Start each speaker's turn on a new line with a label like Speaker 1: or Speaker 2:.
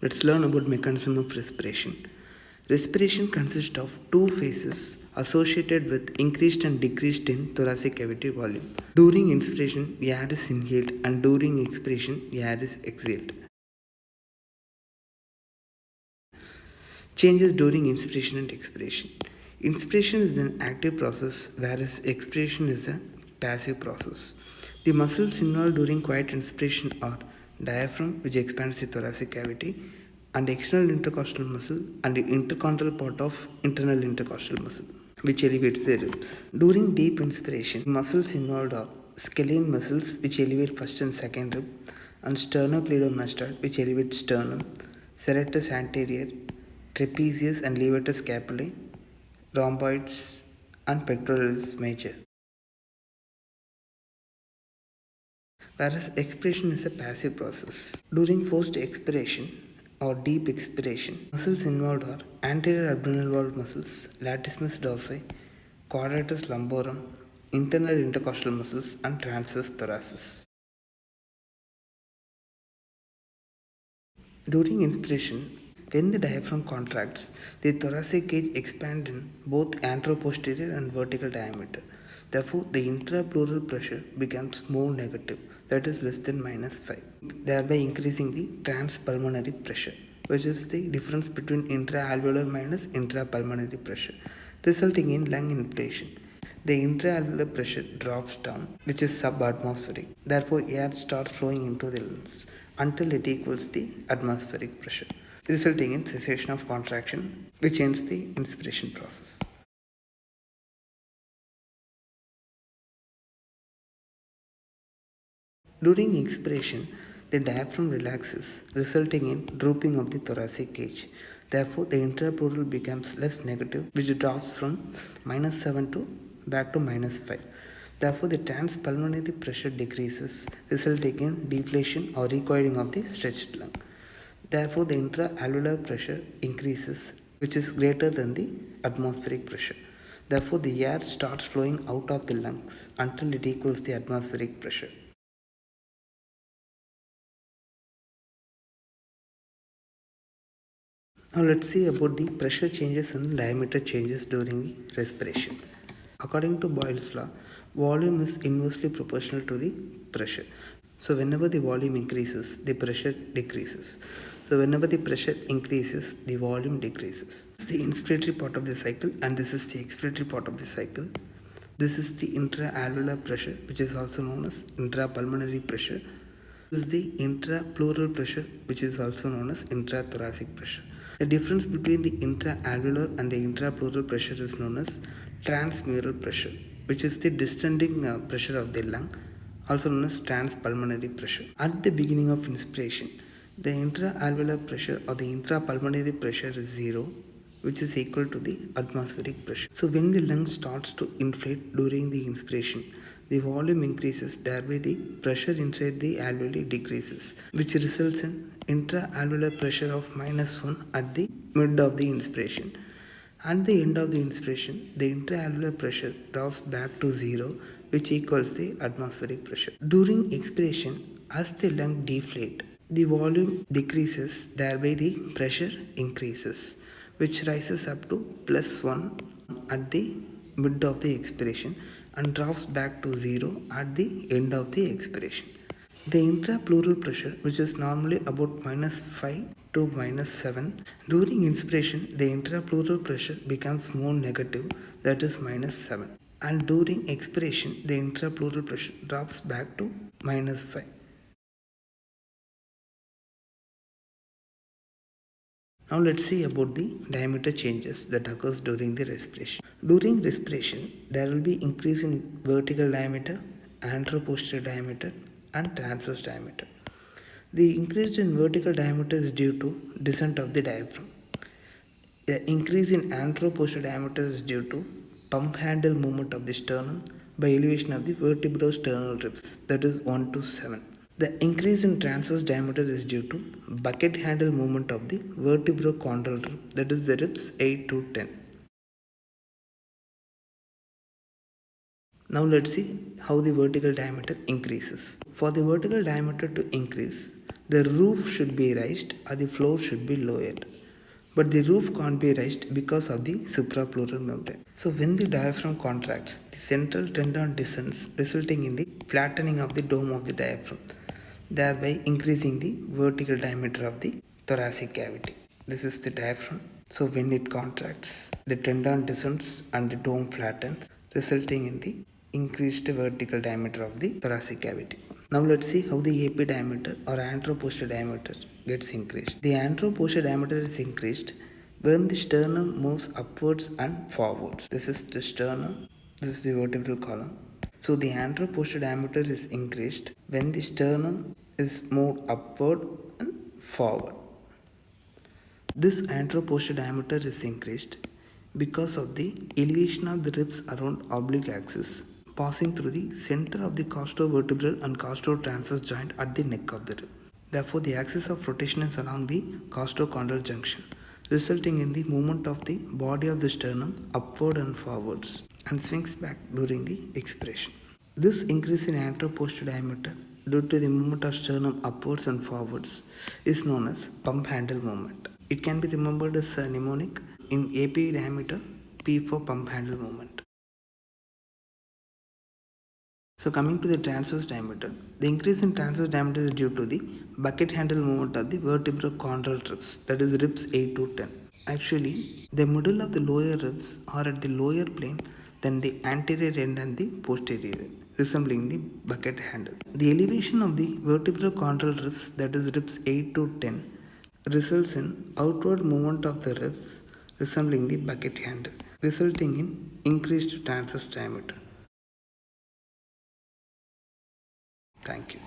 Speaker 1: Let's learn about mechanism of respiration. Respiration consists of two phases associated with increased and decreased in thoracic cavity volume. During inspiration, air is inhaled and during expiration, air is exhaled. Changes during inspiration and expiration. Inspiration is an active process whereas expiration is a passive process. The muscles involved during quiet inspiration are diaphragm, which expands the thoracic cavity, and external intercostal muscle and the intercostal part of internal intercostal muscle, which elevates the ribs. During deep inspiration, muscles involved are scalene muscles, which elevate first and second rib, and sternocleidomastoid, which elevates sternum, serratus anterior, trapezius and levator scapulae, rhomboids, and pectoralis major. Whereas expiration is a passive process. During forced expiration or deep expiration, muscles involved are anterior abdominal wall muscles, latissimus dorsi, quadratus lumborum, internal intercostal muscles, and transverse thoracis. During inspiration, when the diaphragm contracts, the thoracic cage expands in both anteroposterior and vertical diameter. Therefore, the intrapleural pressure becomes more negative, that is less than -5, thereby increasing the transpulmonary pressure, which is the difference between intraalveolar minus intrapulmonary pressure, resulting in lung inflation. The intraalveolar pressure drops down, which is subatmospheric. Therefore, air starts flowing into the lungs until it equals the atmospheric pressure, resulting in cessation of contraction, which ends the inspiration process. During expiration, the diaphragm relaxes, resulting in drooping of the thoracic cage. Therefore, the intrapleural becomes less negative, which drops from -7 to back to -5. Therefore, the transpulmonary pressure decreases, resulting in deflation or recoiling of the stretched lung. Therefore, the intraalveolar pressure increases, which is greater than the atmospheric pressure. Therefore, the air starts flowing out of the lungs until it equals the atmospheric pressure. Now let's see about the pressure changes and diameter changes during the respiration. According to Boyle's law, volume is inversely proportional to the pressure. So whenever the volume increases, the pressure decreases. So whenever the pressure increases, the volume decreases. This is the inspiratory part of the cycle and this is the expiratory part of the cycle. This is the intraalveolar pressure, which is also known as intrapulmonary pressure. This is the intrapleural pressure, which is also known as intrathoracic pressure. The difference between the intraalveolar and the intrapleural pressure is known as transmural pressure, which is the distending pressure of the lung, also known as transpulmonary pressure. At the beginning of inspiration, the intraalveolar pressure or the intrapulmonary pressure is 0, which is equal to the atmospheric pressure. So when the lung starts to inflate during the inspiration, the volume increases, thereby the pressure inside the alveoli decreases, which results in intraalveolar pressure of -1 at the mid of the inspiration. At the end of the inspiration, the intraalveolar pressure drops back to 0, which equals the atmospheric pressure. During expiration, as the lung deflate, the volume decreases, thereby the pressure increases, which rises up to +1 at the mid of the expiration and drops back to 0 at the end of the expiration. The intrapleural pressure, which is normally about -5 to -7, during inspiration the intrapleural pressure becomes more negative, that is -7, and during expiration the intrapleural pressure drops back to -5. Now let's see about the diameter changes that occurs during the respiration. During respiration, there will be increase in vertical diameter, anteroposterior diameter, and transverse diameter. The increase in vertical diameter is due to descent of the diaphragm. The increase in anteroposterior diameter is due to pump handle movement of the sternum by elevation of the vertebrosternal ribs, that is 1 to 7. The increase in transverse diameter is due to bucket handle movement of the vertebrochondral rib, that is the ribs 8 to 10. Now let's see how the vertical diameter increases. For the vertical diameter to increase, The roof should be raised or the floor should be lowered. But the roof can't be raised because of the suprapleural membrane. So when the diaphragm contracts, the central tendon descends, resulting in the flattening of the dome of the diaphragm, thereby increasing the vertical diameter of the thoracic cavity. This is the diaphragm. So when it contracts, the tendon descends and the dome flattens, resulting in the increased vertical diameter of the thoracic cavity. Now let's see how the AP diameter or anteroposterior diameter gets increased. The anteroposterior diameter is increased when the sternum moves upwards and forwards. This is the sternum, this is the vertebral column. So the anteroposterior diameter is increased when the sternum is moved upward and forward. This anteroposterior diameter is increased because of the elevation of the ribs around oblique axis passing through the center of the costovertebral and costotransverse joint at the neck of the rib. Therefore, the axis of rotation is along the costochondral junction, resulting in the movement of the body of the sternum upward and forwards and swings back during the expiration. This increase in anteroposterior diameter due to the movement of sternum upwards and forwards is known as pump handle movement. It can be remembered as a mnemonic in AP diameter, P for pump handle movement. So coming to the transverse diameter, the increase in transverse diameter is due to the bucket handle movement of the vertebrochondral ribs, that is ribs 8 to 10. Actually, the middle of the lower ribs are at the lower plane than the anterior end and the posterior end, resembling the bucket handle. The elevation of the vertebrochondral ribs, that is ribs 8 to 10, results in outward movement of the ribs resembling the bucket handle, resulting in increased transverse diameter. Thank you.